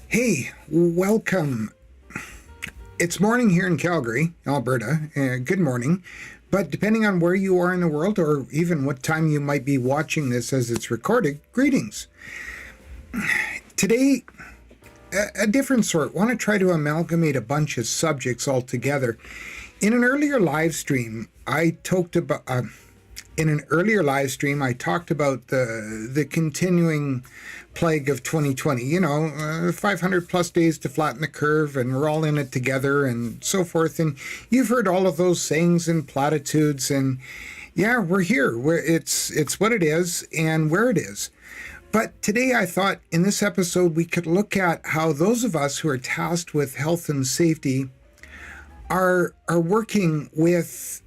Hey, welcome. It's morning here in Calgary, Alberta. Good morning. But depending on where you are in the world, or even what time you might be watching this as it's recorded, greetings. Today, a different sort. I want to try to amalgamate a bunch of subjects all together. In an earlier live stream, I talked about the continuing plague of 2020, 500 plus days to flatten the curve, and we're all in it together and so forth. And you've heard all of those sayings and platitudes, and yeah, we're here. It's what it is and where it is. But today I thought in this episode we could look at how those of us who are tasked with health and safety are working with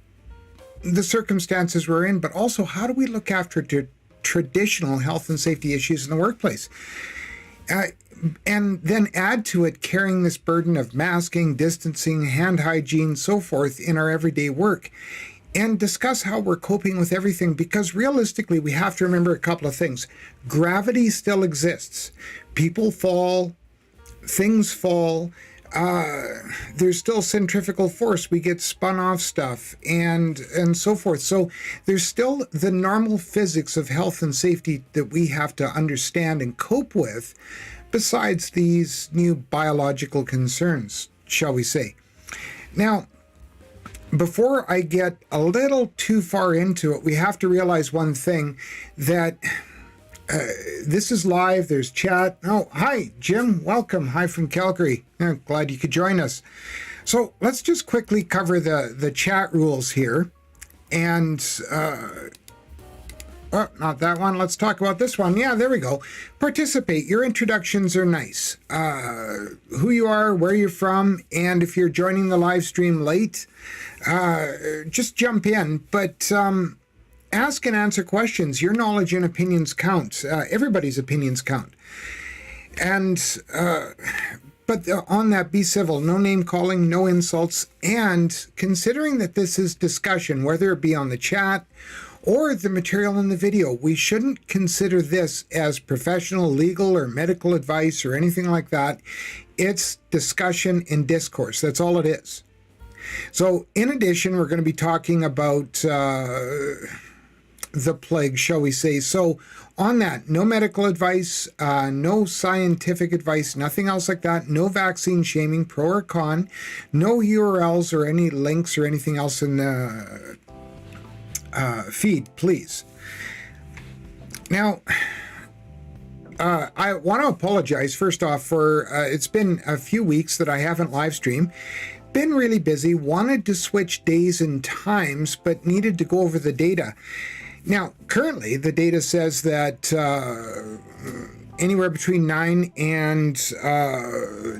the circumstances we're in, but also how do we look after traditional health and safety issues in the workplace? And then add to it carrying this burden of masking, distancing, hand hygiene, so forth in our everyday work, and discuss how we're coping with everything, because realistically we have to remember a couple of things. Gravity still exists. People fall, things fall. There's still centrifugal force. We get spun off stuff and so forth. So there's still the normal physics of health and safety that we have to understand and cope with, besides these new biological concerns, shall we say. Now, before I get a little too far into it, we have to realize one thing, that this is live, there's chat. Oh, hi, Jim, welcome. Hi from Calgary. Glad you could join us. So let's just quickly cover the chat rules here. And, not that one. Let's talk about this one. Yeah, there we go. Participate. Your introductions are nice. Who you are, where you're from, and if you're joining the live stream late, just jump in. But ask and answer questions. Your knowledge and opinions count. Everybody's opinions count. And but on that, be civil. No name calling, no insults. And considering that this is discussion, whether it be on the chat or the material in the video, we shouldn't consider this as professional, legal, or medical advice or anything like that. It's discussion and discourse. That's all it is. So in addition, we're going to be talking about the plague, shall we say. So on that, no medical advice, no scientific advice, nothing else like that, no vaccine shaming, pro or con, no URLs or any links or anything else in the feed, please. Now, I want to apologize first off for it's been a few weeks that I haven't live streamed. Been really busy, wanted to switch days and times, but needed to go over the data. Now, currently, the data says that anywhere between 9 and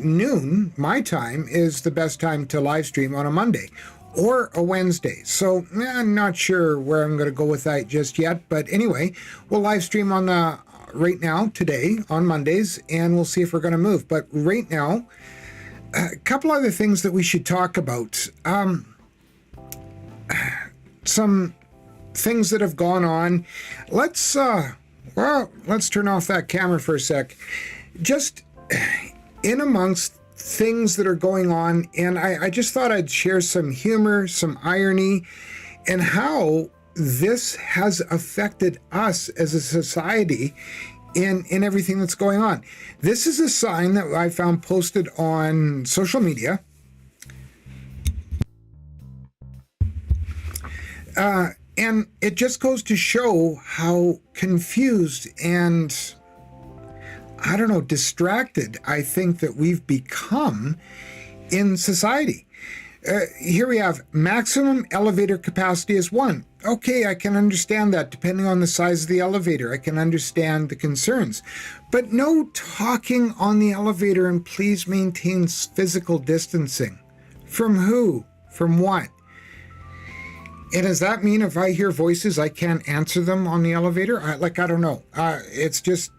noon, my time, is the best time to live stream on a Monday or a Wednesday. So I'm not sure where I'm going to go with that just yet. But anyway, we'll live stream on the right now, today, on Mondays, and we'll see if we're going to move. But right now, a couple other things that we should talk about. Some things that have gone on. Let's turn off that camera for a sec. Just in amongst things that are going on, and I just thought I'd share some humor, some irony, and how this has affected us as a society in everything that's going on. This is a sign that I found posted on social media. And it just goes to show how confused and, I don't know, distracted I think that we've become in society. Here we have maximum elevator capacity is 1. Okay, I can understand that depending on the size of the elevator. I can understand the concerns. But no talking on the elevator, and please maintain physical distancing. From who? From what? And does that mean if I hear voices, I can't answer them on the elevator? I don't know. It's just,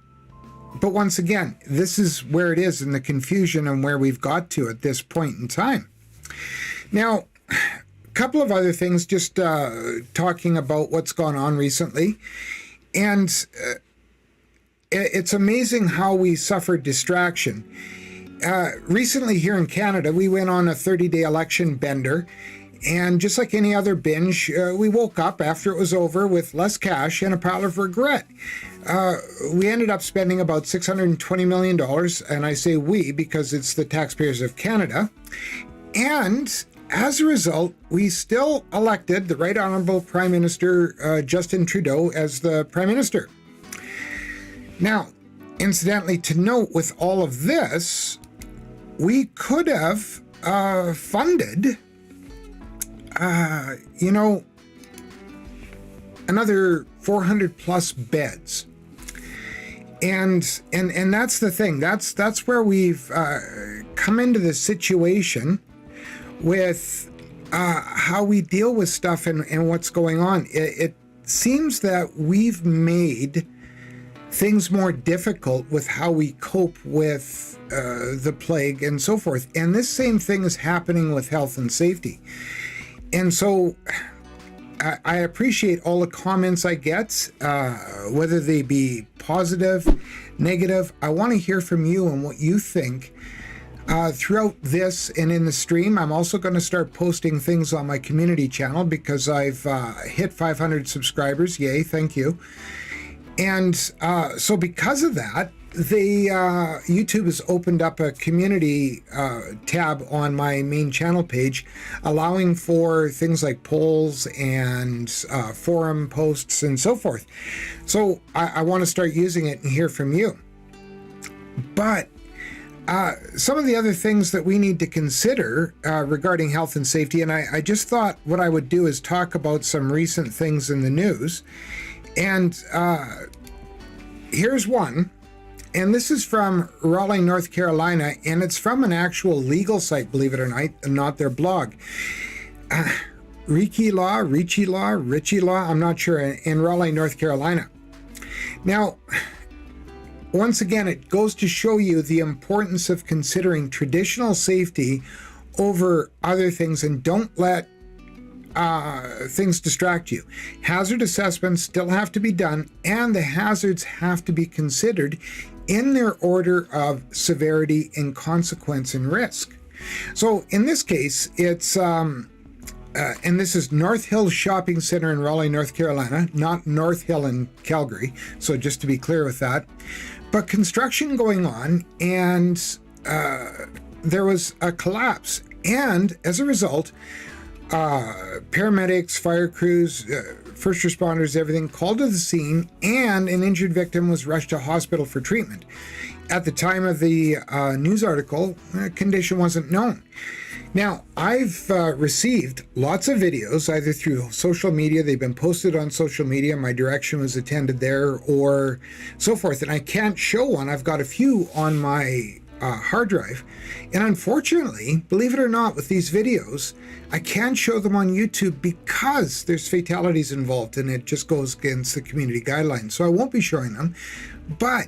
but once again, this is where it is in the confusion and where we've got to at this point in time. Now, a couple of other things, just talking about what's gone on recently. And it's amazing how we suffer distraction. Recently here in Canada, we went on a 30-day election bender. And just like any other binge, we woke up after it was over with less cash and a pile of regret. We ended up spending about $620 million, and I say we because it's the taxpayers of Canada. And as a result, we still elected the Right Honourable Prime Minister Justin Trudeau as the Prime Minister. Now, incidentally, to note with all of this, we could have funded another 400 plus beds. And that's the thing. That's where we've come into this situation with how we deal with stuff and what's going on. It seems that we've made things more difficult with how we cope with the plague and so forth. And this same thing is happening with health and safety. And so I appreciate all the comments I get, whether they be positive, negative. I want to hear from you and what you think throughout this and in the stream. I'm also going to start posting things on my community channel because I've hit 500 subscribers. Yay, thank you. And so because of that, YouTube has opened up a community tab on my main channel page, allowing for things like polls and forum posts and so forth. So I want to start using it and hear from you. But some of the other things that we need to consider regarding health and safety, and I just thought what I would do is talk about some recent things in the news. And here's one. And this is from Raleigh, North Carolina, and it's from an actual legal site, believe it or not their blog. Richie Law, I'm not sure, in Raleigh, North Carolina. Now, once again, it goes to show you the importance of considering traditional safety over other things, and don't let things distract you. Hazard assessments still have to be done, and the hazards have to be considered in their order of severity and consequence and risk. So in this case, it's, and this is North Hill Shopping Center in Raleigh, North Carolina, not North Hill in Calgary. So just to be clear with that. But construction going on, and there was a collapse. And as a result, paramedics, fire crews, first responders, everything called to the scene, and an injured victim was rushed to hospital for treatment. At the time of the news article, condition wasn't known. Now, I've received lots of videos, either through social media, they've been posted on social media, my direction was attended there, or so forth, and I can't show one. I've got a few on my hard drive. And unfortunately, believe it or not, with these videos, I can't show them on YouTube because there's fatalities involved and it just goes against the community guidelines. So I won't be showing them. But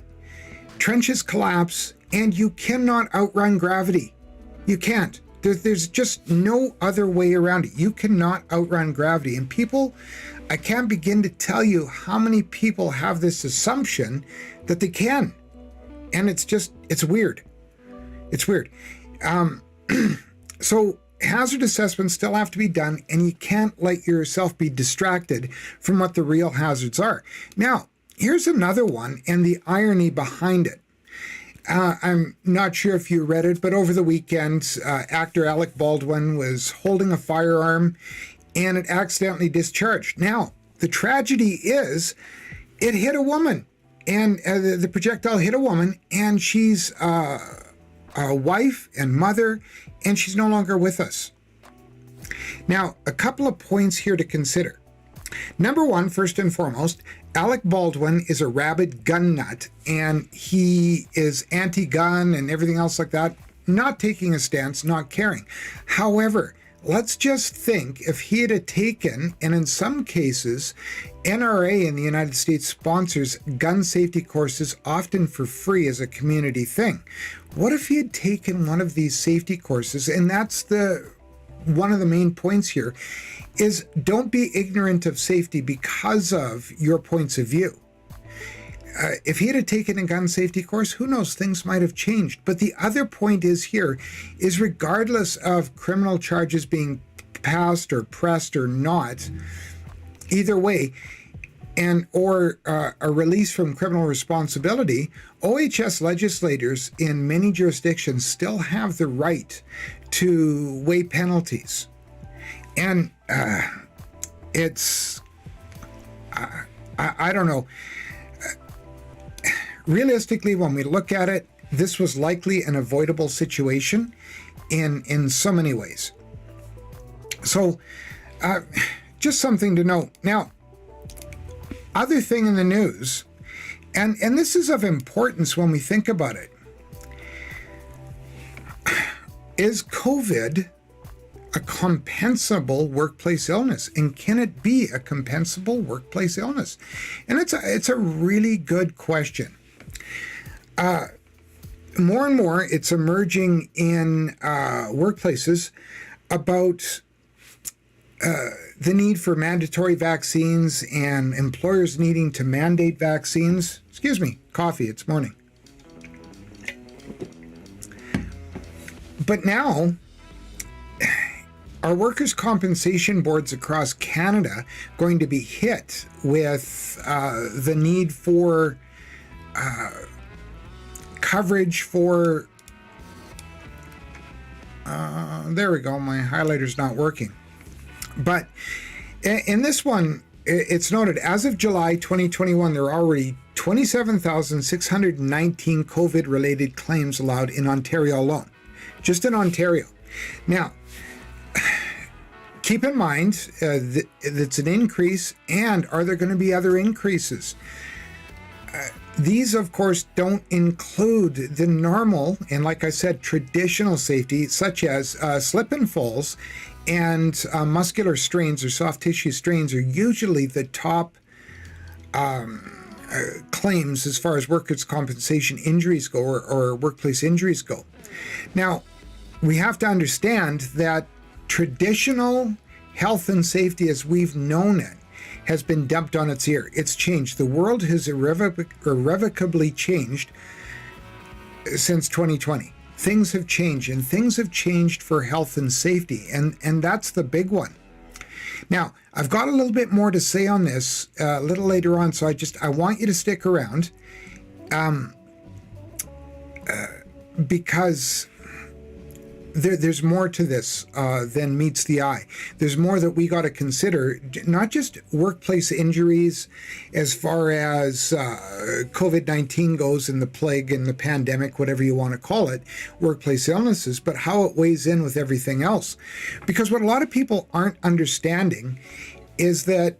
trenches collapse and you cannot outrun gravity. You can't. There's just no other way around it. You cannot outrun gravity. And people, I can't begin to tell you how many people have this assumption that they can. And it's weird. It's weird. So hazard assessments still have to be done, and you can't let yourself be distracted from what the real hazards are. Now, here's another one, and the irony behind it. I'm not sure if you read it, but over the weekend, actor Alec Baldwin was holding a firearm, and it accidentally discharged. Now, the tragedy is it hit a woman, and the projectile hit a woman, and she's a wife and mother, and she's no longer with us. Now, a couple of points here to consider. Number one, first and foremost, Alec Baldwin is a rabid gun nut, and he is anti-gun and everything else like that, not taking a stance, not caring. However, let's just think if he had taken, and in some cases, NRA in the United States sponsors gun safety courses often for free as a community thing. What if he had taken one of these safety courses? And that's one of the main points here is don't be ignorant of safety because of your points of view. if he had taken a gun safety course, who knows, things might have changed. But the other point is regardless of criminal charges being passed or pressed or not, either way, or a release from criminal responsibility, OHS legislators in many jurisdictions still have the right to weigh penalties. And it's, I don't know. Realistically, when we look at it, this was likely an avoidable situation in so many ways. So, just something to note. Now, other thing in the news, and this is of importance when we think about it, is COVID a compensable workplace illness? And can it be a compensable workplace illness? And it's a really good question. More and more, it's emerging in workplaces about the need for mandatory vaccines and employers needing to mandate vaccines. Excuse me, coffee, it's morning. But now, are workers' compensation boards across Canada going to be hit with the need for coverage for, there we go, my highlighter's not working. But in this one, it's noted, as of July 2021, there are already 27,619 COVID-related claims allowed in Ontario alone, just in Ontario. Now, keep in mind that's an increase, and are there going to be other increases? These, of course, don't include the normal and, like I said, traditional safety, such as slip and falls, and muscular strains or soft tissue strains are usually the top claims as far as workers' compensation injuries go, or workplace injuries go. Now, we have to understand that traditional health and safety as we've known it has been dumped on its ear. It's changed. The world has irrevocably changed since 2020. Things have changed, and things have changed for health and safety, and that's the big one. Now, I've got a little bit more to say on this a little later on, so I want you to stick around because there's more to this than meets the eye. There's more that we got to consider, not just workplace injuries as far as COVID-19 goes, and the plague and the pandemic, whatever you want to call it, workplace illnesses, but how it weighs in with everything else. Because what a lot of people aren't understanding is that,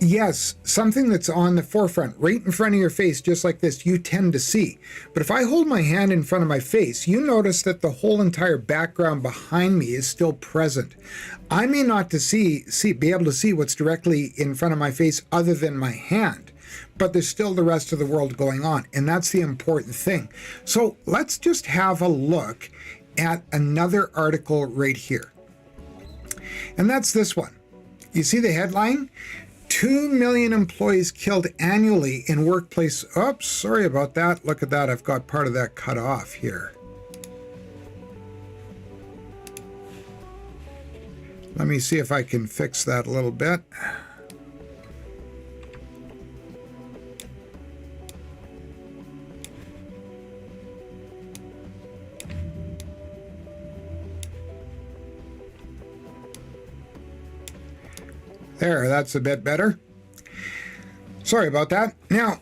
yes, something that's on the forefront, right in front of your face, just like this, you tend to see. But if I hold my hand in front of my face, you notice that the whole entire background behind me is still present. I may not be able to see what's directly in front of my face other than my hand, but there's still the rest of the world going on, and that's the important thing. So let's just have a look at another article right here. And that's this one. You see the headline? 2 million employees killed annually in workplace. Oops, sorry about that. Look at that. I've got part of that cut off here. Let me see if I can fix that a little bit. There, that's a bit better. Sorry about that. Now,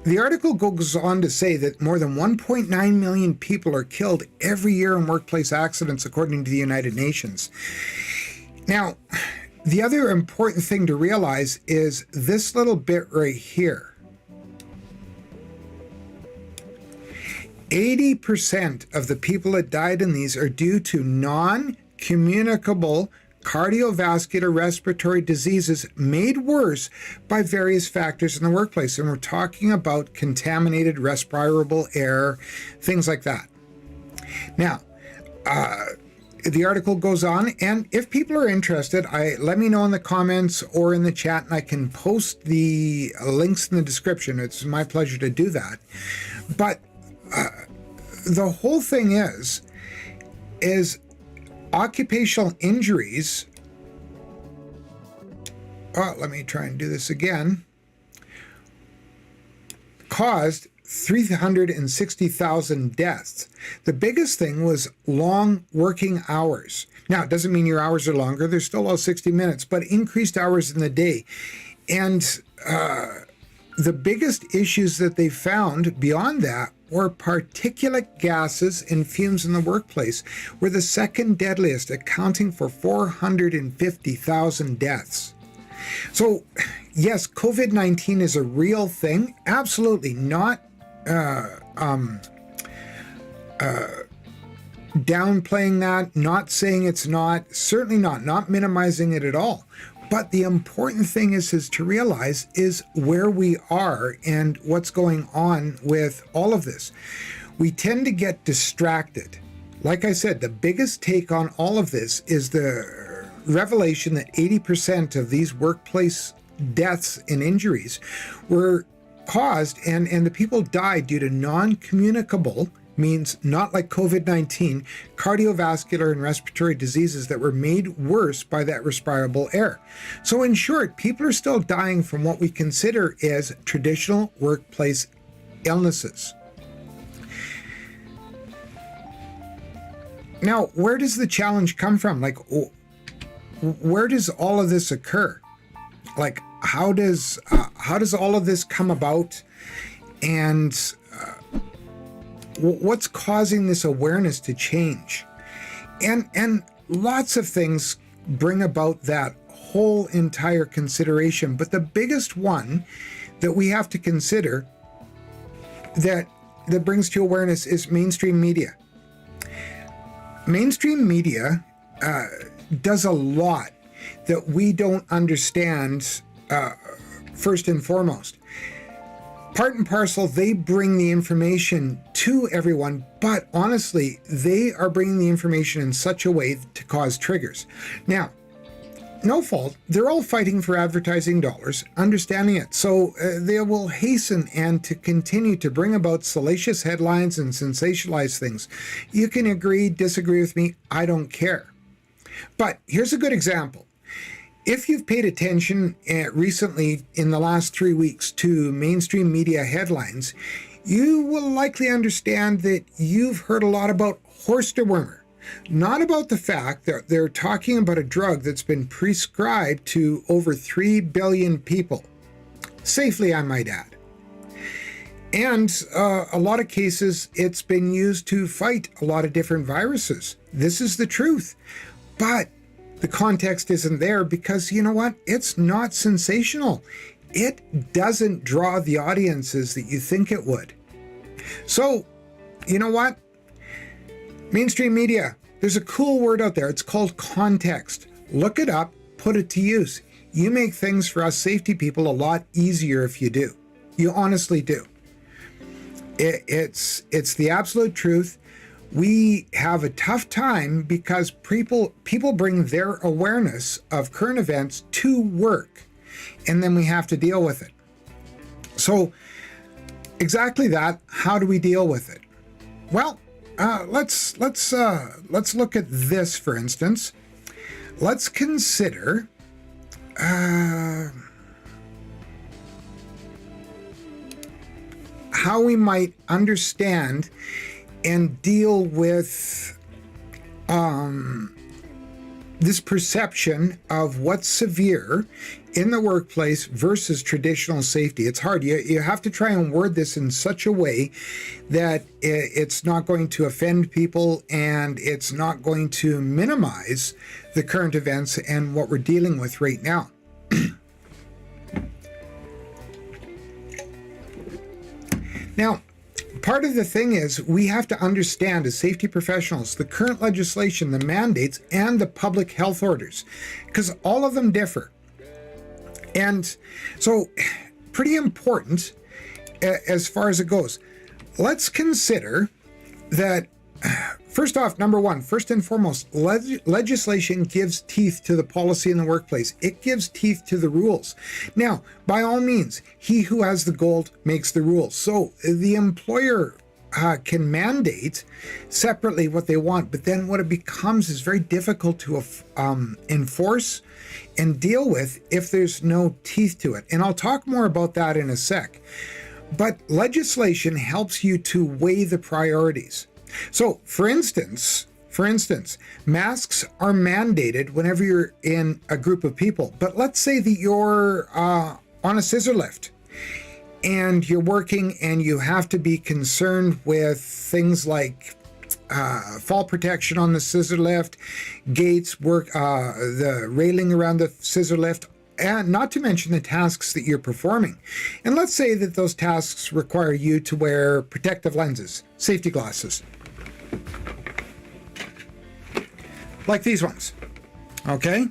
the article goes on to say that more than 1.9 million people are killed every year in workplace accidents, according to the United Nations. Now, the other important thing to realize is this little bit right here. 80% of the people that died in these are due to non-communicable cardiovascular respiratory diseases made worse by various factors in the workplace. And we're talking about contaminated respirable air, things like that. Now, the article goes on, and if people are interested, let me know in the comments or in the chat, and I can post the links in the description. It's my pleasure to do that. But the whole thing is occupational injuries. Oh, let me try and do this again. Caused 360,000 deaths. The biggest thing was long working hours. Now, it doesn't mean your hours are longer. They're still all 60 minutes, but increased hours in the day. And the biggest issues that they found beyond that were particulate gases and fumes in the workplace were the second deadliest, accounting for 450,000 deaths. So, yes, COVID-19 is a real thing. Absolutely not downplaying that, not saying it's not, certainly not minimizing it at all. But the important thing is to realize is where we are and what's going on with all of this. We tend to get distracted. Like I said, the biggest take on all of this is the revelation that 80% of these workplace deaths and injuries were caused, and the people died due to non-communicable, means not like COVID-19, cardiovascular and respiratory diseases that were made worse by that respirable air. So in short, people are still dying from what we consider as traditional workplace illnesses. Now, where does the challenge come from? Like, where does all of this occur? Like, how does all of this come about, and what's causing this awareness to change? And lots of things bring about that whole entire consideration, but the biggest one that we have to consider that brings to awareness is mainstream media. Mainstream media does a lot that we don't understand. First and foremost, part and parcel, they bring the information to everyone, but honestly, they are bringing the information in such a way to cause triggers. Now, no fault, they're all fighting for advertising dollars, understanding it. So they will hasten and to continue to bring about salacious headlines and sensationalize things. You can agree, disagree with me, I don't care. But here's a good example. If you've paid attention recently in the last 3 weeks to mainstream media headlines, you will likely understand that you've heard a lot about horse dewormer. Not about the fact that they're talking about a drug that's been prescribed to over 3 billion people. Safely, I might add. And a lot of cases, it's been used to fight a lot of different viruses. This is the truth. But the context isn't there because, you know what? It's not sensational. It doesn't draw the audiences that you think it would. So, you know what? Mainstream media, there's a cool word out there. It's called context. Look it up, put it to use. You make things for us safety people a lot easier if you do. You honestly do. It's the absolute truth. We have a tough time because people bring their awareness of current events to work, and then we have to deal with it. So exactly that. How do we deal with it? Well, let's look at this, for instance. Let's consider how we might understand and deal with this perception of what's severe in the workplace versus traditional safety. It's hard. You have to try and word this in such a way that it's not going to offend people and it's not going to minimize the current events and what we're dealing with right now. Now, part of the thing is we have to understand as safety professionals the current legislation, the mandates, and the public health orders, because all of them differ. And so pretty important as far as it goes. Let's consider that First off, number one, first and foremost, legislation gives teeth to the policy in the workplace. It gives teeth to the rules. Now, by all means, he who has the gold makes the rules. So the employer can mandate separately what they want, but then what it becomes is very difficult to enforce and deal with if there's no teeth to it. And I'll talk more about that in a sec. But legislation helps you to weigh the priorities. So, for instance, masks are mandated whenever you're in a group of people. But let's say that you're on a scissor lift and you're working and you have to be concerned with things like fall protection on the scissor lift, gates, the railing around the scissor lift, and not to mention the tasks that you're performing. And let's say that those tasks require you to wear protective lenses, safety glasses, like these ones, okay?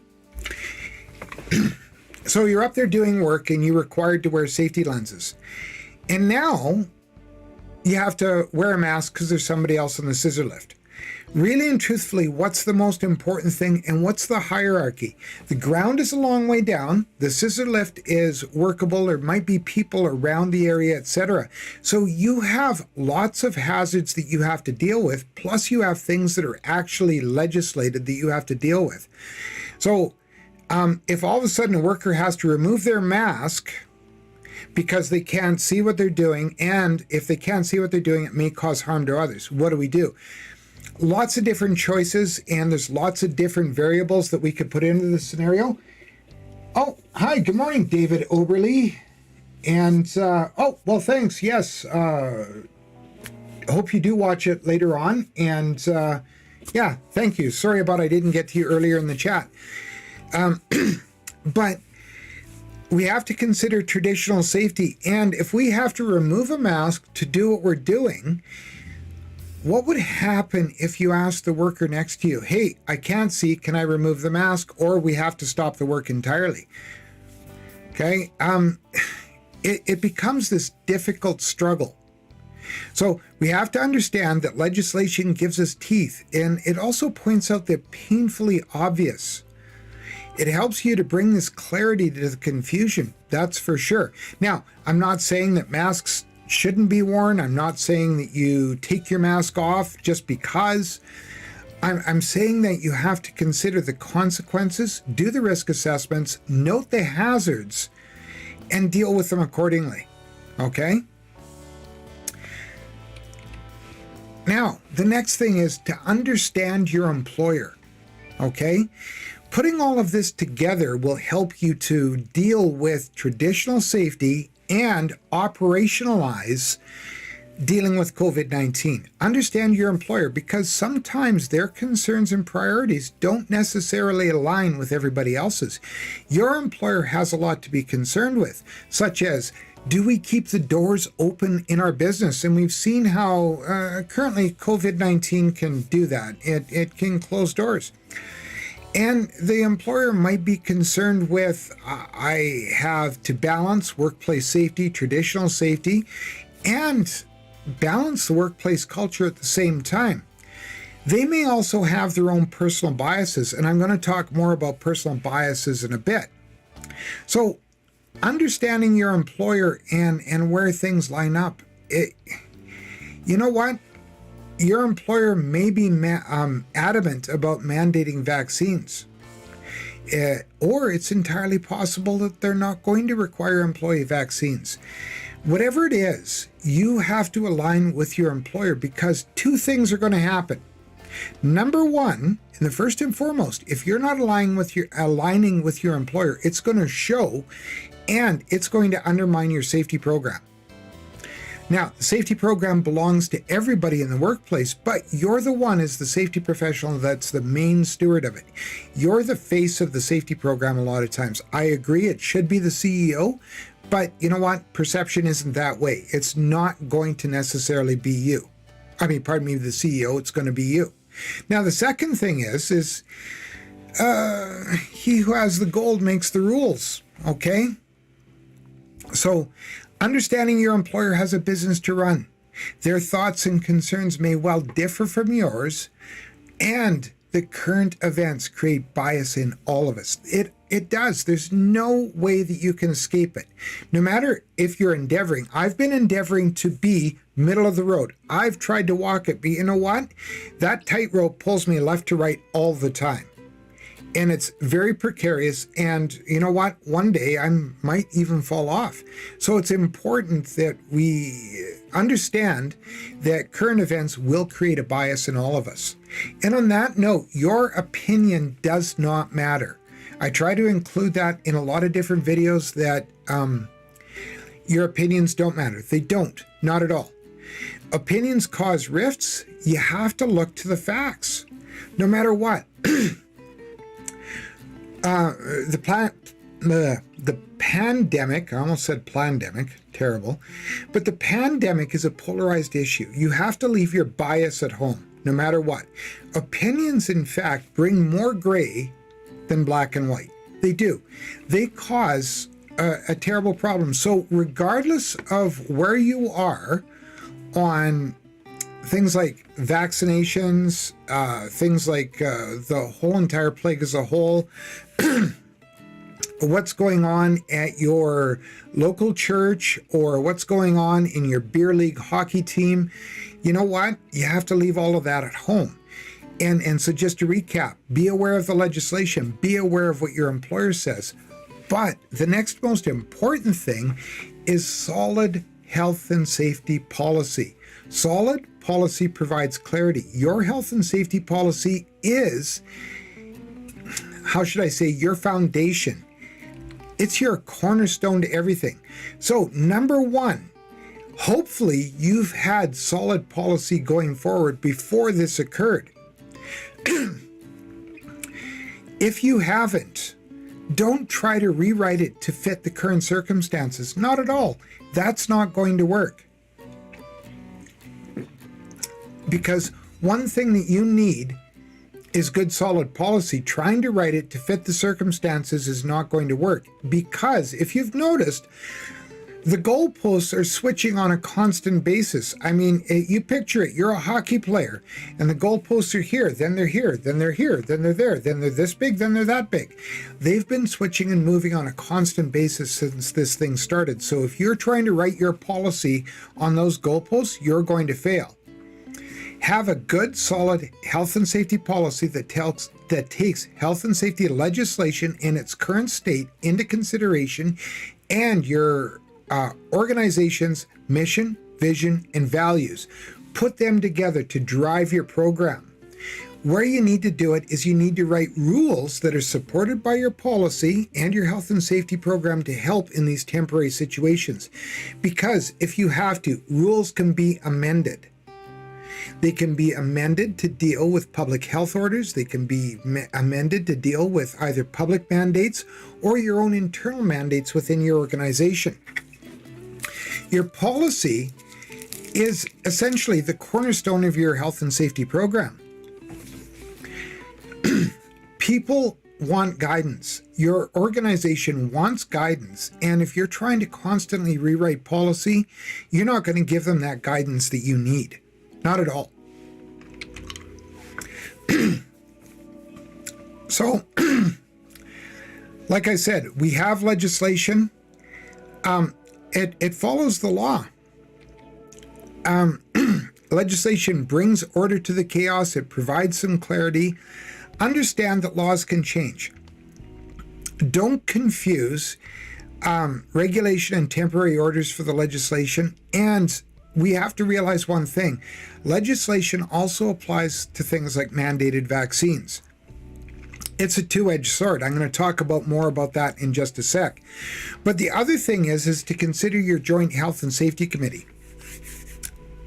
So you're up there doing work and you're required to wear safety lenses. And now you have to wear a mask because there's somebody else on the scissor lift. Really and truthfully, what's the most important thing and what's the hierarchy? The ground is a long way down. The scissor lift is workable. There might be people around the area, etc. So you have lots of hazards that you have to deal with, plus you have things that are actually legislated that you have to deal with. So if all of a sudden a worker has to remove their mask because they can't see what they're doing, and if they can't see what they're doing, it may cause harm to others, what do? Lots of different choices, and there's lots of different variables that we could put into the scenario. Oh, hi, good morning, David Oberly. And, oh, well, thanks, yes. Hope you do watch it later on. And, yeah, thank you. Sorry about I didn't get to you earlier in the chat. But we have to consider traditional safety. And if we have to remove a mask to do what we're doing, what would happen if you asked the worker next to you, hey, I can't see, can I remove the mask? Or we have to stop the work entirely. Okay, it becomes this difficult struggle. So we have to understand that legislation gives us teeth, and it also points out the painfully obvious. It helps you to bring this clarity to the confusion, that's for sure. Now, I'm not saying that masks shouldn't be worn. I'm not saying that you take your mask off just because. I'm saying that you have to consider the consequences, do the risk assessments, note the hazards, and deal with them accordingly. Okay? Now, the next thing is to understand your employer. Okay? Putting all of this together will help you to deal with traditional safety and operationalize dealing with COVID-19. Understand your employer, because sometimes their concerns and priorities don't necessarily align with everybody else's. Your employer has a lot to be concerned with, such as, do we keep the doors open in our business? And we've seen how currently COVID-19 can do that. It can close doors. And the employer might be concerned with, I have to balance workplace safety, traditional safety, and balance the workplace culture at the same time. They may also have their own personal biases, and I'm going to talk more about personal biases in a bit. So understanding your employer and where things line up, you know what? Your employer may be adamant about mandating vaccines, or it's entirely possible that they're not going to require employee vaccines. Whatever it is, you have to align with your employer, because two things are going to happen. Number one, and the first and foremost, if you're not aligning with your employer, it's going to show, and it's going to undermine your safety program. Now, the safety program belongs to everybody in the workplace, but you're the one as the safety professional that's the main steward of it. You're the face of the safety program a lot of times. I agree, it should be the CEO, but you know what? Perception isn't that way. It's not going to necessarily be you. The CEO, it's going to be you. Now, the second thing is he who has the gold makes the rules, okay? So, understanding your employer has a business to run. Their thoughts and concerns may well differ from yours, and the current events create bias in all of us. It does. There's no way that you can escape it. No matter if you're endeavoring. I've been endeavoring to be middle of the road. I've tried to walk it, but you know what? That tightrope pulls me left to right all the time. And it's very precarious, and you know what? One day I might even fall off. So it's important that we understand that current events will create a bias in all of us. And on that note, your opinion does not matter. I try to include that in a lot of different videos, that your opinions don't matter. They don't, not at all. Opinions cause rifts. You have to look to the facts, no matter what. The pandemic, I almost said plandemic, terrible, but the pandemic is a polarized issue. You have to leave your bias at home, no matter what. Opinions, in fact, bring more gray than black and white. They do. They cause a terrible problem. So regardless of where you are on things like vaccinations, things like the whole entire plague as a whole, what's going on at your local church, or what's going on in your beer league hockey team, you know what? You have to leave all of that at home. And so just to recap, be aware of the legislation, be aware of what your employer says. But the next most important thing is solid health and safety policy. Solid policy provides clarity. Your health and safety policy is, how should I say, your foundation. It's your cornerstone to everything. So number one, hopefully you've had solid policy going forward before this occurred. If you haven't, don't try to rewrite it to fit the current circumstances. Not at all. That's not going to work. Because one thing that you need is good solid policy. Trying to write it to fit the circumstances is not going to work. Because if you've noticed, the goalposts are switching on a constant basis. I mean, you picture it, you're a hockey player, and the goalposts are here, then they're here, then they're here, then they're there, then they're this big, then they're that big. They've been switching and moving on a constant basis since this thing started. So if you're trying to write your policy on those goalposts, you're going to fail. Have a good, solid health and safety policy that takes health and safety legislation in its current state into consideration, and your organization's mission, vision, and values. Put them together to drive your program. Where you need to do it is you need to write rules that are supported by your policy and your health and safety program to help in these temporary situations. Because if you have to, rules can be amended. They can be amended to deal with public health orders. They can be amended to deal with either public mandates or your own internal mandates within your organization. Your policy is essentially the cornerstone of your health and safety program. People want guidance. Your organization wants guidance. And if you're trying to constantly rewrite policy, you're not going to give them that guidance that you need. Not at all. So, like I said, we have legislation. It follows the law. Legislation brings order to the chaos. It provides some clarity. Understand that laws can change. Don't confuse regulation and temporary orders for the legislation. And we have to realize one thing. Legislation also applies to things like mandated vaccines. It's a two-edged sword. I'm going to talk about more about that in just a sec. But the other thing is to consider your joint health and safety committee.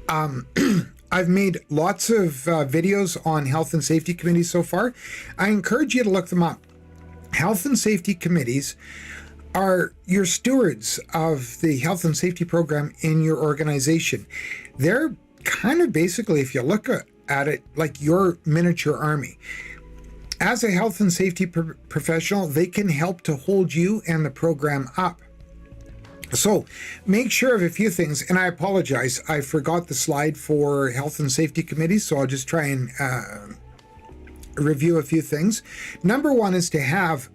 I've made lots of videos on health and safety committees so far. I encourage you to look them up. Health and safety committees are your stewards of the health and safety program in your organization. They're kind of basically, if you look at it, like your miniature army. As a health and safety professional, they can help to hold you and the program up. So make sure of a few things, and I apologize, I forgot the slide for Health and Safety Committee, so I'll just try and review a few things. Number one is to have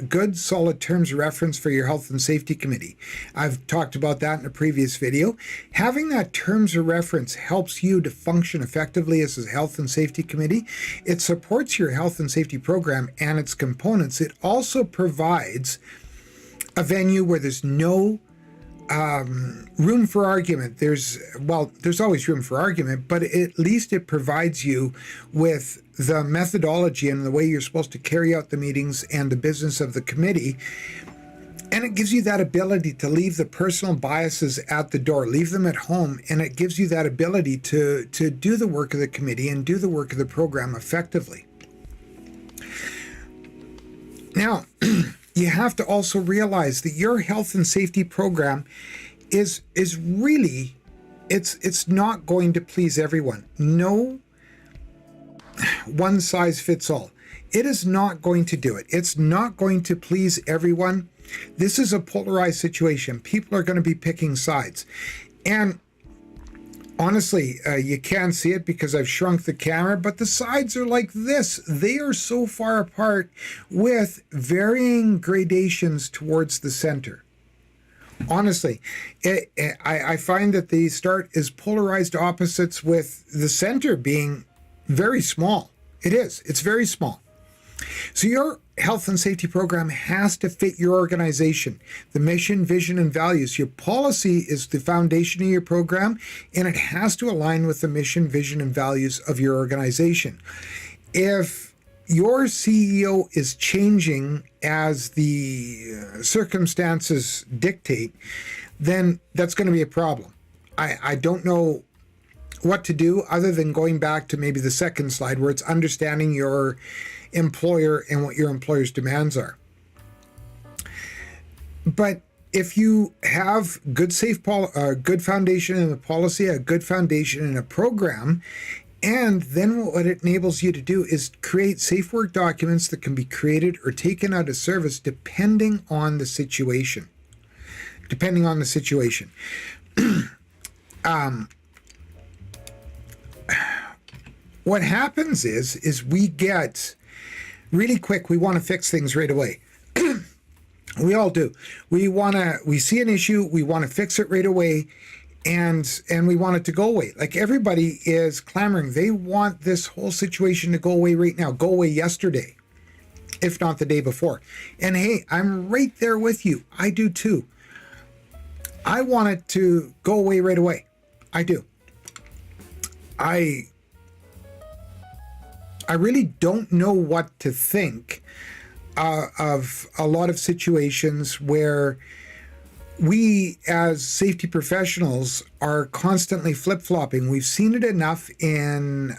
good, solid terms of reference for your Health and Safety Committee. I've talked about that in a previous video. Having that terms of reference helps you to function effectively as a Health and Safety Committee. It supports your health and safety program and its components. It also provides a venue where there's no room for argument. There's always room for argument, but at least it provides you with the methodology and the way you're supposed to carry out the meetings and the business of the committee. And it gives you that ability to leave the personal biases at the door, leave them at home, and it gives you that ability to do the work of the committee and do the work of the program effectively. Now, you have to also realize that your health and safety program is really, it's not going to please everyone. No one size fits all. It is not going to do it. It's not going to please everyone. This is a polarized situation. People are going to be picking sides. And honestly, you can't see it because I've shrunk the camera, but the sides are like this. They are so far apart with varying gradations towards the center. Honestly, I find that they start as polarized opposites with the center being very small. It is. It's very small. So your health and safety program has to fit your organization, the mission, vision, and values. Your policy is the foundation of your program, and it has to align with the mission, vision, and values of your organization. If your CEO is changing as the circumstances dictate, then that's going to be a problem. I don't know what to do other than going back to maybe the second slide where it's understanding your employer and what your employer's demands are. But if you have good good foundation in the policy, a good foundation in a program, and then what it enables you to do is create safe work documents that can be created or taken out of service depending on the situation. Depending on the situation. What happens is we get really quick, we want to fix things right away. We all do. We see an issue, we want to fix it right away, and we want it to go away. Like everybody is clamoring. They want this whole situation to go away right now, go away yesterday, if not the day before. And hey, I'm right there with you. I do too. I want it to go away right away. I do. I really don't know what to think of a lot of situations where we as safety professionals are constantly flip-flopping. We've seen it enough in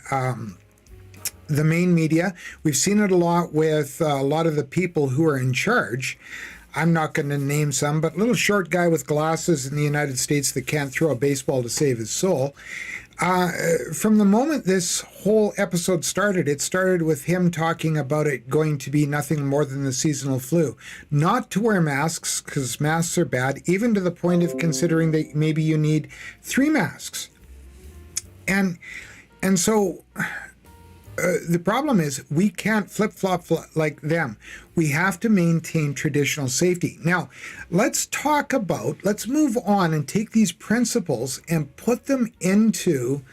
the main media. We've seen it a lot with a lot of the people who are in charge. I'm not going to name some, but little short guy with glasses in the United States that can't throw a baseball to save his soul. From the moment this whole episode started, it started with him talking about it going to be nothing more than the seasonal flu. Not to wear masks, because masks are bad, even to the point of considering that maybe you need 3 masks. And so the problem is we can't flip-flop like them. We have to maintain traditional safety. Now, let's move on and take these principles and put them into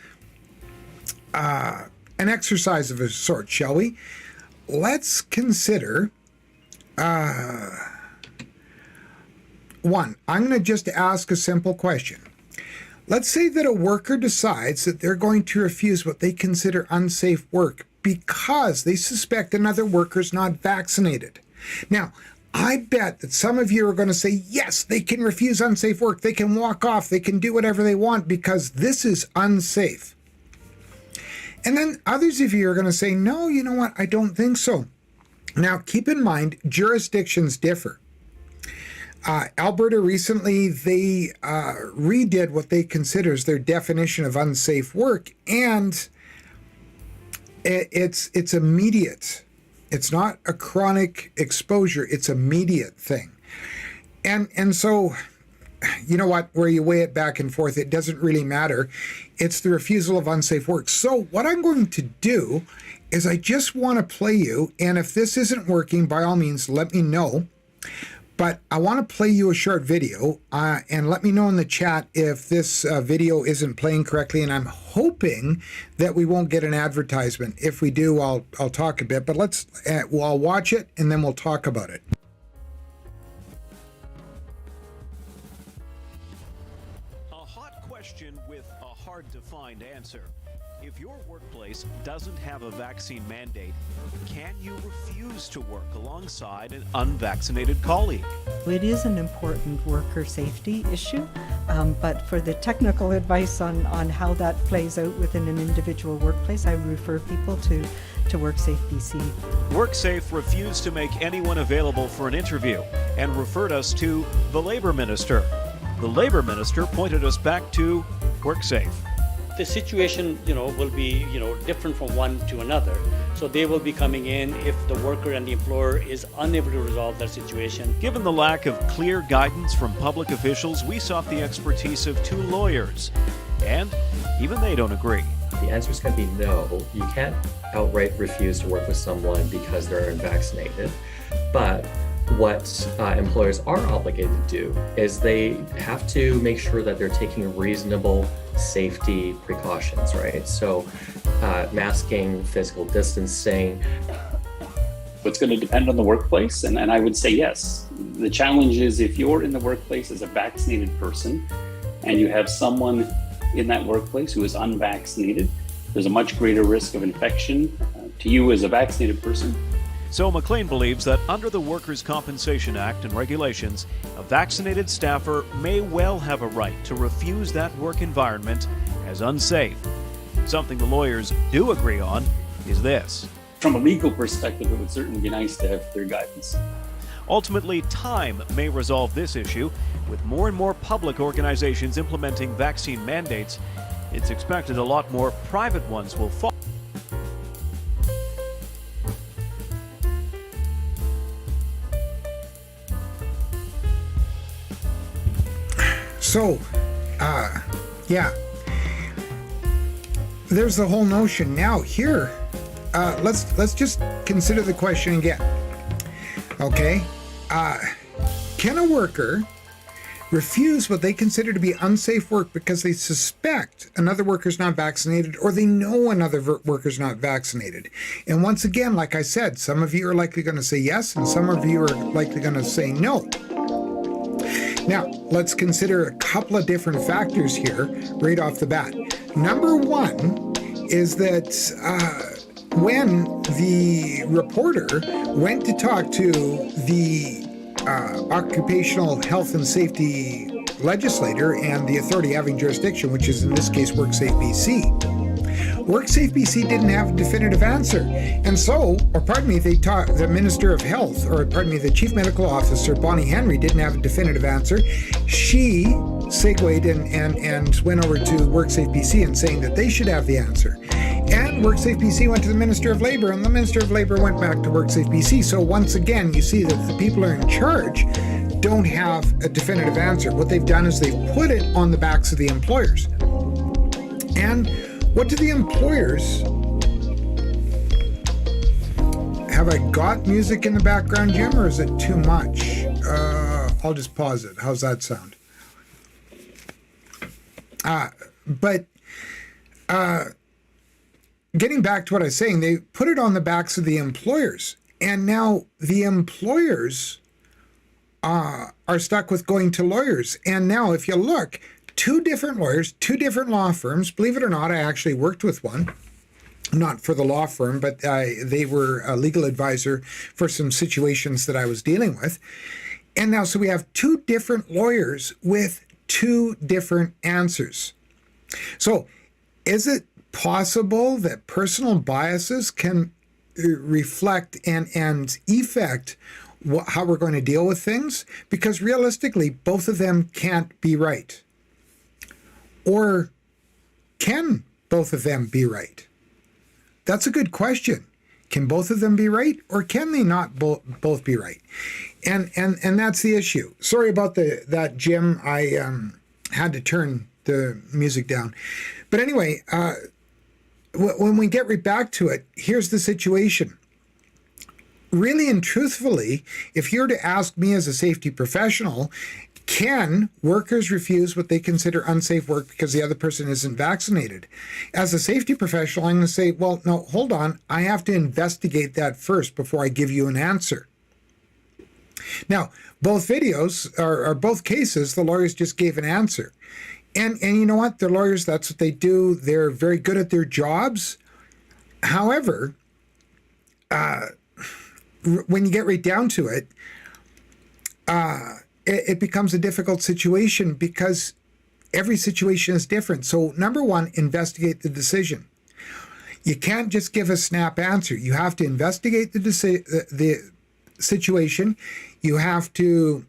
an exercise of a sort, shall we? Let's consider one. I'm going to just ask a simple question. Let's say that a worker decides that they're going to refuse what they consider unsafe work because they suspect another worker's not vaccinated. Now, I bet that some of you are going to say, yes, they can refuse unsafe work. They can walk off. They can do whatever they want because this is unsafe. And then others of you are going to say, no, you know what? I don't think so. Now, keep in mind, jurisdictions differ. Alberta recently, they redid what they consider as their definition of unsafe work, and it's immediate. It's not a chronic exposure, it's immediate thing. And so you know what, where you weigh it back and forth, it doesn't really matter. It's the refusal of unsafe work. So what I'm going to do is I just want to play you, and if this isn't working, by all means, let me know. But I want to play you a short video, and let me know in the chat if this video isn't playing correctly. And I'm hoping that we won't get an advertisement. If we do, I'll talk a bit. But I'll watch it and then we'll talk about it. A hot question with a hard-to-find answer. If your workplace doesn't have a vaccine mandate, can you refuse to work alongside an unvaccinated colleague? It is an important worker safety issue, but for the technical advice on how that plays out within an individual workplace, I refer people to WorkSafe BC. WorkSafe refused to make anyone available for an interview and referred us to the Labour Minister. The Labour Minister pointed us back to WorkSafe. The situation, will be, different from one to another. So they will be coming in if the worker and the employer is unable to resolve their situation. Given the lack of clear guidance from public officials, we sought the expertise of 2 lawyers. And even they don't agree. The answer is going to be no. You can't outright refuse to work with someone because they're unvaccinated. But what employers are obligated to do is they have to make sure that they're taking reasonable safety precautions, right? So masking, physical distancing. It's going to depend on the workplace, and I would say yes. The challenge is if you're in the workplace as a vaccinated person and you have someone in that workplace who is unvaccinated, there's a much greater risk of infection to you as a vaccinated person. So McLean believes that under the Workers' Compensation Act and regulations, a vaccinated staffer may well have a right to refuse that work environment as unsafe. Something the lawyers do agree on is this. From a legal perspective, it would certainly be nice to have clear guidance. Ultimately, time may resolve this issue. With more and more public organizations implementing vaccine mandates, it's expected a lot more private ones will follow. So, yeah, there's the whole notion. Now here, let's just consider the question again. Okay, can a worker refuse what they consider to be unsafe work because they suspect another worker's not vaccinated or they know another worker's not vaccinated? And once again, like I said, some of you are likely going to say yes, and some of you are likely going to say no. Now, let's consider a couple of different factors here right off the bat. Number one is that when the reporter went to talk to the occupational health and safety legislator and the authority having jurisdiction, which is in this case WorkSafe BC, WorkSafe BC didn't have a definitive answer. And so, the Minister of Health, the Chief Medical Officer, Bonnie Henry, didn't have a definitive answer. She segued and went over to WorkSafe BC and saying that they should have the answer. And WorkSafe BC went to the Minister of Labour, and the Minister of Labour went back to WorkSafe BC. So once again, you see that the people who are in charge don't have a definitive answer. What they've done is they've put it on the backs of the employers. And what do the employers... Have I got music in the background, Jim, or is it too much? I'll just pause it. How's that sound? Getting back to what I was saying, they put it on the backs of the employers. And now the employers are stuck with going to lawyers. And now if you look, 2 different lawyers, 2 different law firms, believe it or not, I actually worked with one. Not for the law firm, but they were a legal advisor for some situations that I was dealing with. And now, so we have 2 different lawyers with 2 different answers. So is it possible that personal biases can reflect and affect how we're going to deal with things? Because realistically, both of them can't be right. Or can both of them be right? That's a good question. Can both of them be right, or can they not both be right? And that's the issue. Sorry about that, Jim. I had to turn the music down. But anyway, when we get right back to it, here's the situation. Really and truthfully, if you're to ask me as a safety professional, can workers refuse what they consider unsafe work because the other person isn't vaccinated? As a safety professional, I'm going to say, well, no, hold on. I have to investigate that first before I give you an answer. Now, both videos, or both cases, the lawyers just gave an answer. And you know what? They're lawyers. That's what they do. They're very good at their jobs. However, when you get right down to it, it becomes a difficult situation because every situation is different. So number one, investigate the decision. You can't just give a snap answer. You have to investigate the situation. You have to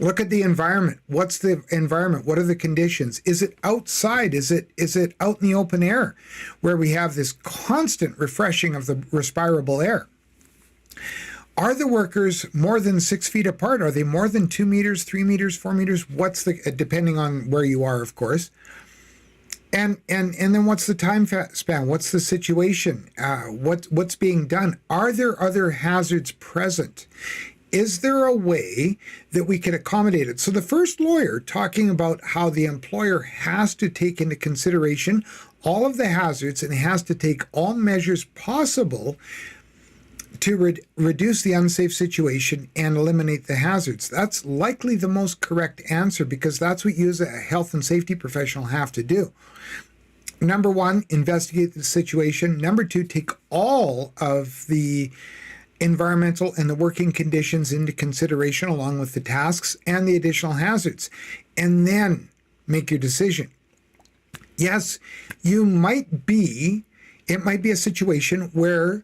look at the environment. What's the environment? What are the conditions? Is it outside? Is it out in the open air where we have this constant refreshing of the respirable air? Are the workers more than 6 feet apart? Are they more than 2 meters, 3 meters, 4 meters? What's the, depending on where you are, of course. And then what's the time span? What's the situation? What's being done? Are there other hazards present? Is there a way that we can accommodate it? So the first lawyer talking about how the employer has to take into consideration all of the hazards and has to take all measures possible to reduce the unsafe situation and eliminate the hazards. That's likely the most correct answer because that's what you as a health and safety professional have to do. Number one, investigate the situation. Number two, take all of the environmental and the working conditions into consideration along with the tasks and the additional hazards, and then make your decision. Yes, it might be a situation where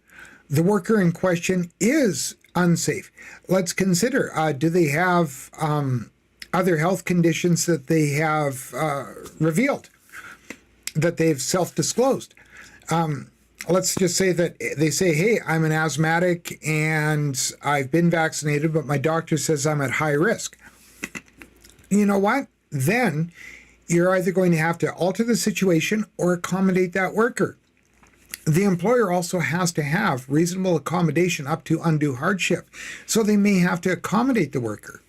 the worker in question is unsafe. Let's consider, do they have other health conditions that they have revealed, that they've self-disclosed? Let's just say that they say, hey, I'm an asthmatic and I've been vaccinated, but my doctor says I'm at high risk. You know what? Then you're either going to have to alter the situation or accommodate that worker. The employer also has to have reasonable accommodation up to undue hardship. So they may have to accommodate the worker.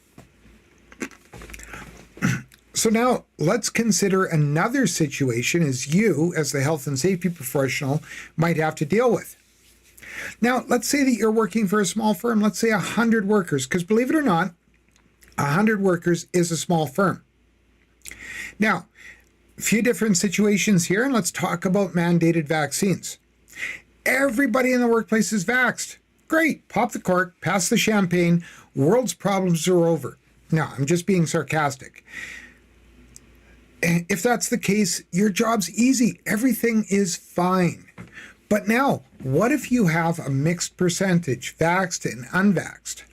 So now let's consider another situation as you, as the health and safety professional, might have to deal with. Now, let's say that you're working for a small firm, let's say 100 workers, because believe it or not, 100 workers is a small firm. Now, a few different situations here, and let's talk about mandated vaccines. Everybody in the workplace is vaxxed. Great, pop the cork, pass the champagne, world's problems are over. No, I'm just being sarcastic. If that's the case, your job's easy. Everything is fine. But now, what if you have a mixed percentage, vaxxed and unvaxxed?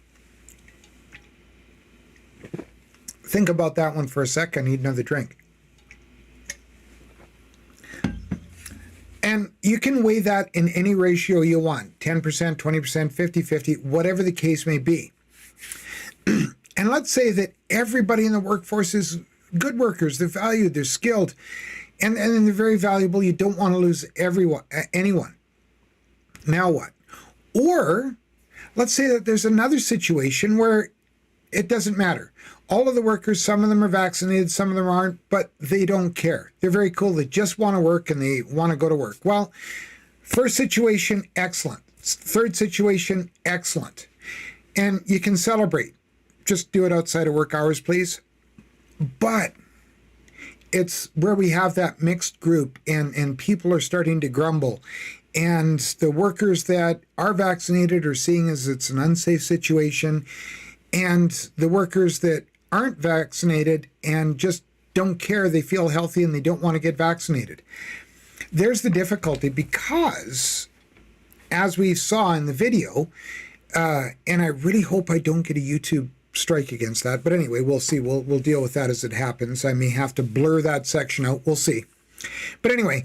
Think about that one for a sec. I need another drink. And you can weigh that in any ratio you want, 10%, 20%, 50-50, whatever the case may be. And let's say that everybody in the workforce is good workers, they're valued, they're skilled, and they're very valuable. You don't want to lose anyone. Now what? Or let's say that there's another situation where it doesn't matter. All of the workers, some of them are vaccinated, some of them aren't, but they don't care. They're very cool. They just want to work and they want to go to work. Well, first situation, excellent. Third situation, excellent. And you can celebrate. Just do it outside of work hours, please. But it's where we have that mixed group and people are starting to grumble. And the workers that are vaccinated are seeing as it's an unsafe situation. And the workers that aren't vaccinated and just don't care, they feel healthy and they don't want to get vaccinated. There's the difficulty because, as we saw in the video, and I really hope I don't get a YouTube strike against that, but anyway, we'll see. We'll deal with that as it happens. I may have to blur that section out. We'll see. But anyway,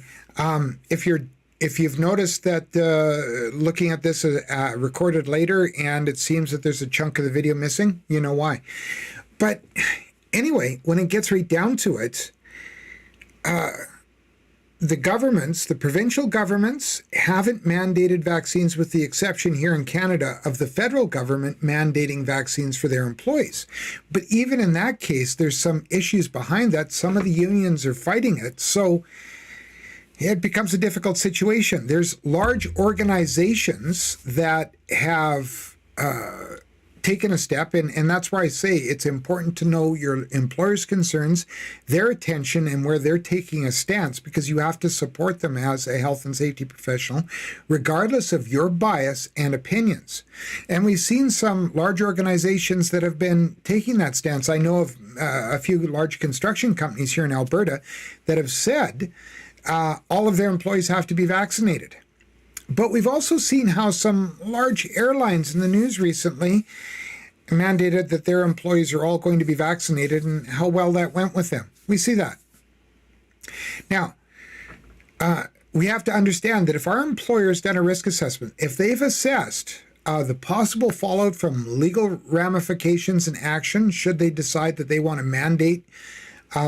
if you're if you've noticed that looking at this recorded later and it seems that there's a chunk of the video missing, you know why. But anyway, when it gets right down to it, the governments, the provincial governments, haven't mandated vaccines, with the exception here in Canada of the federal government mandating vaccines for their employees. But even in that case, there's some issues behind that. Some of the unions are fighting it. So it becomes a difficult situation. There's large organizations that have taken a step, and that's why I say it's important to know your employer's concerns, their attention, and where they're taking a stance, because you have to support them as a health and safety professional, regardless of your bias and opinions. And we've seen some large organizations that have been taking that stance. I know of a few large construction companies here in Alberta that have said all of their employees have to be vaccinated. But we've also seen how some large airlines in the news recently mandated that their employees are all going to be vaccinated, and how well that went with them. We see that. Now, we have to understand that if our employer has done a risk assessment, if they've assessed the possible fallout from legal ramifications and action, should they decide that they want to mandate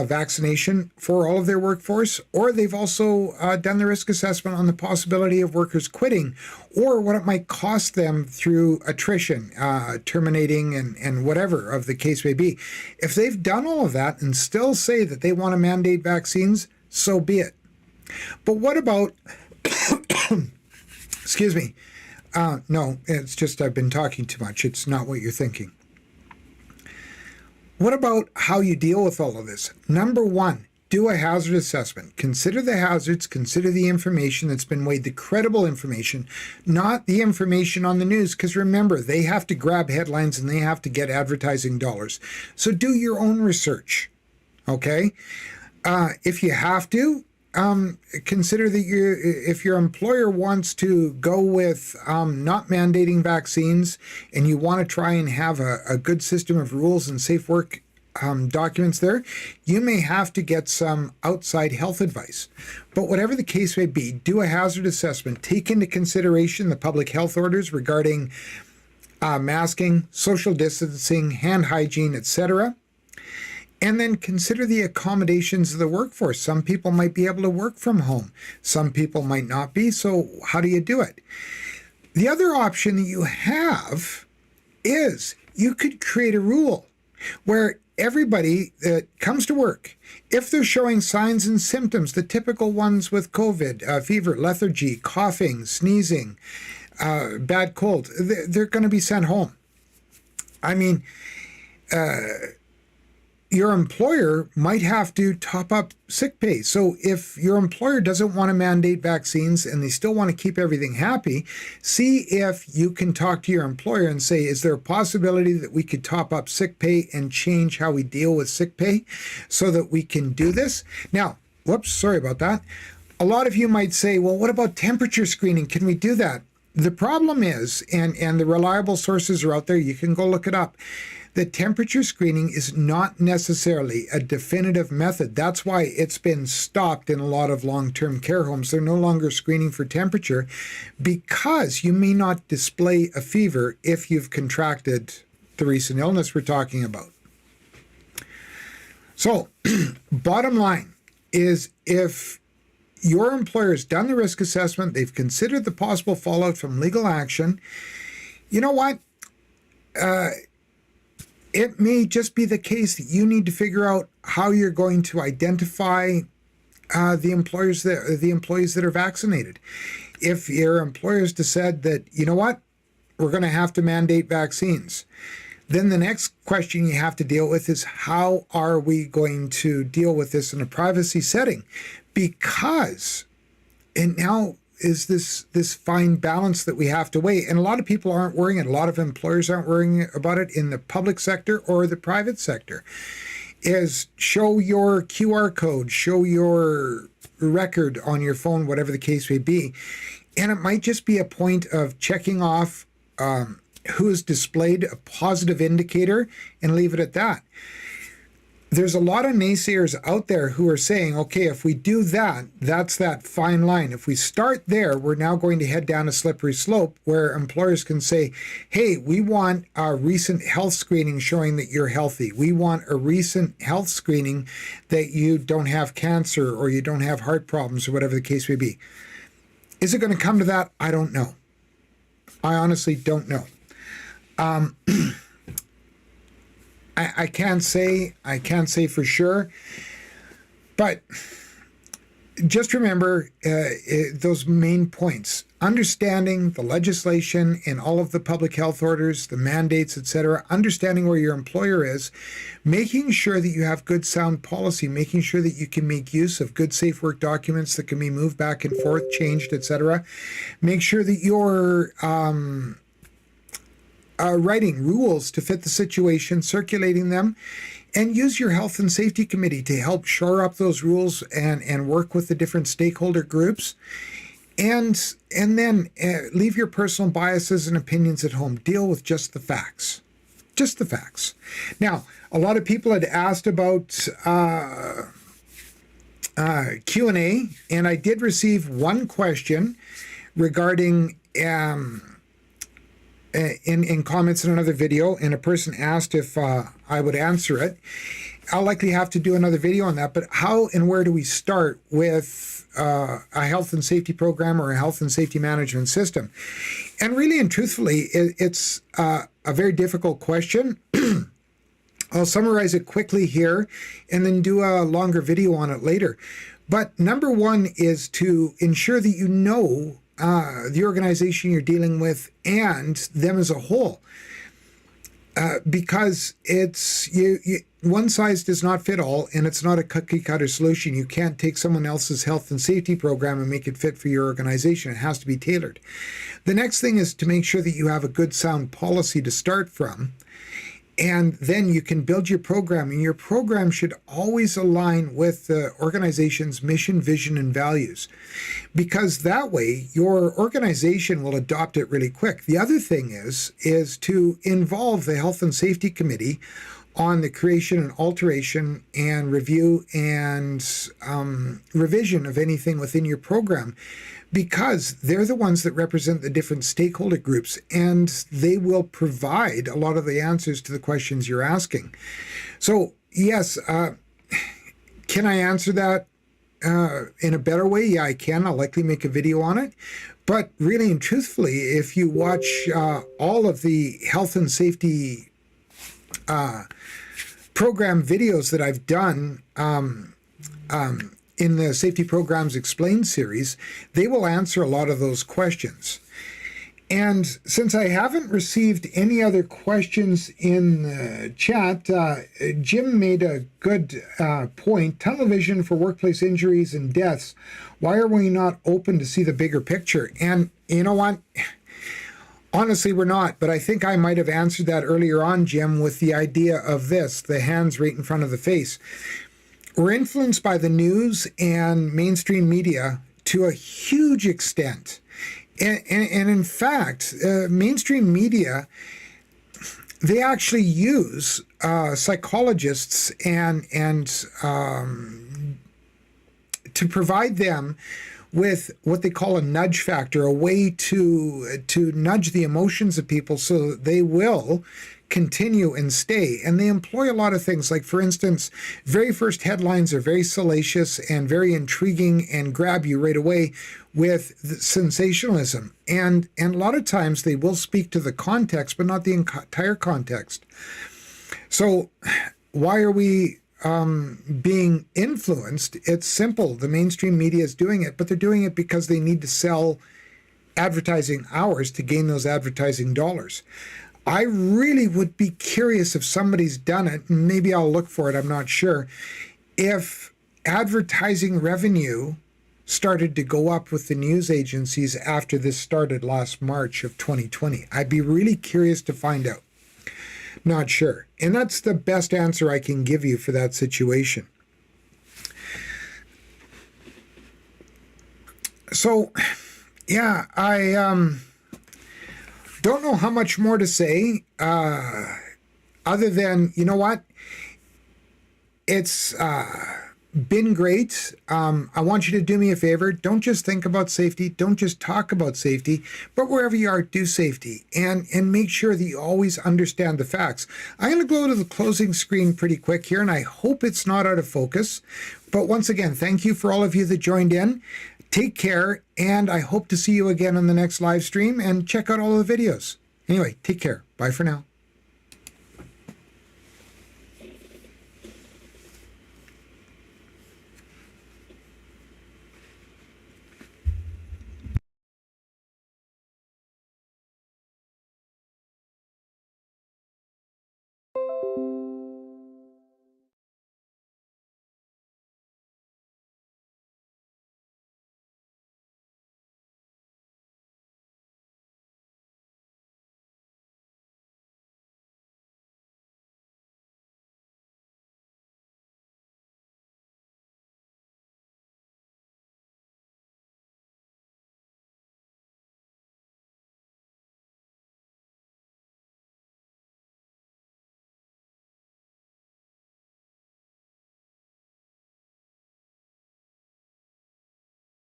vaccination for all of their workforce, or they've also done the risk assessment on the possibility of workers quitting, or what it might cost them through attrition, terminating, and whatever of the case may be. If they've done all of that and still say that they want to mandate vaccines, so be it. But what about, excuse me, no, it's just I've been talking too much. It's not what you're thinking. What about how you deal with all of this? Number one, do a hazard assessment. Consider the hazards, consider the information that's been weighed, the credible information, not the information on the news, because remember, they have to grab headlines and they have to get advertising dollars. So do your own research, okay? If you have to, consider that if your employer wants to go with not mandating vaccines, and you want to try and have a good system of rules and safe work documents there, you may have to get some outside health advice. But whatever the case may be, do a hazard assessment. Take into consideration the public health orders regarding masking, social distancing, hand hygiene, etc. And then consider the accommodations of the workforce. Some people might be able to work from home. Some people might not be. So how do you do it? The other option that you have is you could create a rule where everybody that comes to work, if they're showing signs and symptoms, the typical ones with COVID, fever, lethargy, coughing, sneezing, bad cold, they're going to be sent home. I mean, your employer might have to top up sick pay. So if your employer doesn't want to mandate vaccines and they still want to keep everything happy, see if you can talk to your employer and say, is there a possibility that we could top up sick pay and change how we deal with sick pay so that we can do this? Now, whoops, sorry about that. A lot of you might say, well, what about temperature screening? Can we do that? The problem is, and the reliable sources are out there, you can go look it up, that temperature screening is not necessarily a definitive method. That's why it's been stopped in a lot of long-term care homes. They're no longer screening for temperature because you may not display a fever if you've contracted the recent illness we're talking about. So, bottom line is, if your employer has done the risk assessment, they've considered the possible fallout from legal action, you know what? It may just be the case that you need to figure out how you're going to identify the employees that are vaccinated. If your employers decide that, you know what, we're going to have to mandate vaccines, then the next question you have to deal with is, how are we going to deal with this in a privacy setting? Because it now is this fine balance that we have to weigh. And a lot of people aren't worrying, and a lot of employers aren't worrying about it in the public sector or the private sector, is show your QR code, show your record on your phone, whatever the case may be. And it might just be a point of checking off who has displayed a positive indicator and leave it at that. there's a lot of naysayers out there who are saying, okay, if we do that, that's that fine line. If we start there, we're now going to head down a slippery slope where employers can say, hey, we want a recent health screening showing that you're healthy. We want a recent health screening that you don't have cancer or you don't have heart problems or whatever the case may be. Is it going to come to that? I don't know. I honestly don't know. I can't say for sure, but just remember those main points. Understanding the legislation and all of the public health orders, the mandates, etc. Understanding where your employer is, making sure that you have good sound policy, making sure that you can make use of good safe work documents that can be moved back and forth, changed, etc. Make sure that you're writing rules to fit the situation, circulating them, and use your health and safety committee to help shore up those rules and work with the different stakeholder groups. And then leave your personal biases and opinions at home. Deal with just the facts. Just the facts. Now, a lot of people had asked about Q&A, and I did receive one question regarding in comments in another video, and a person asked if I would answer it. I'll likely have to do another video on that, but how and where do we start with a health and safety program or a health and safety management system? And really and truthfully, it's a very difficult question. I'll summarize it quickly here and then do a longer video on it later. But number one is to ensure that you know the organization you're dealing with and them as a whole. Because it's one size does not fit all, and it's not a cookie cutter solution. You can't take someone else's health and safety program and make it fit for your organization. It has to be tailored. The next thing is to make sure that you have a good sound policy to start from, and then you can build your program, and your program should always align with the organization's mission, vision, and values, because that way your organization will adopt it really quick. The other thing is to involve the Health and Safety Committee on the creation and alteration and review and revision of anything within your program, because they're the ones that represent the different stakeholder groups, and they will provide a lot of the answers to the questions you're asking. So yes, can I answer that in a better way? Yeah, I can. I'll likely make a video on it. But really and truthfully, if you watch all of the health and safety program videos that I've done in the Safety Programs Explained series, they will answer a lot of those questions. And since I haven't received any other questions in the chat, Jim made a good point. Television for workplace injuries and deaths. Why are we not open to see the bigger picture? And you know what? Honestly, we're not, but I think I might have answered that earlier on, Jim, with the idea of this, the hands right in front of the face. We're influenced by the news and mainstream media to a huge extent. And in fact, mainstream media, they actually use psychologists and to provide them with what they call a nudge factor, a way to nudge the emotions of people so that they will continue and stay. And they employ a lot of things, like, for instance, very first headlines are very salacious and very intriguing and grab you right away with sensationalism. And a lot of times they will speak to the context, but not the entire context. So why are we being influenced? It's simple. The mainstream media is doing it, but they're doing it because they need to sell advertising hours to gain those advertising dollars. I really would be curious if somebody's done it, and maybe I'll look for it, I'm not sure, if advertising revenue started to go up with the news agencies after this started last March of 2020. I'd be really curious to find out. Not sure. And that's the best answer I can give you for that situation. So, yeah, I don't know how much more to say other than, you know what? It's been great. I want you to do me a favor. Don't just think about safety. Don't just talk about safety, but wherever you are, do safety and make sure that you always understand the facts. I'm going to go to the closing screen pretty quick here, and I hope it's not out of focus. But once again, thank you for all of you that joined in. Take care, and I hope to see you again on the next live stream, and check out all the videos. Anyway, take care. Bye for now.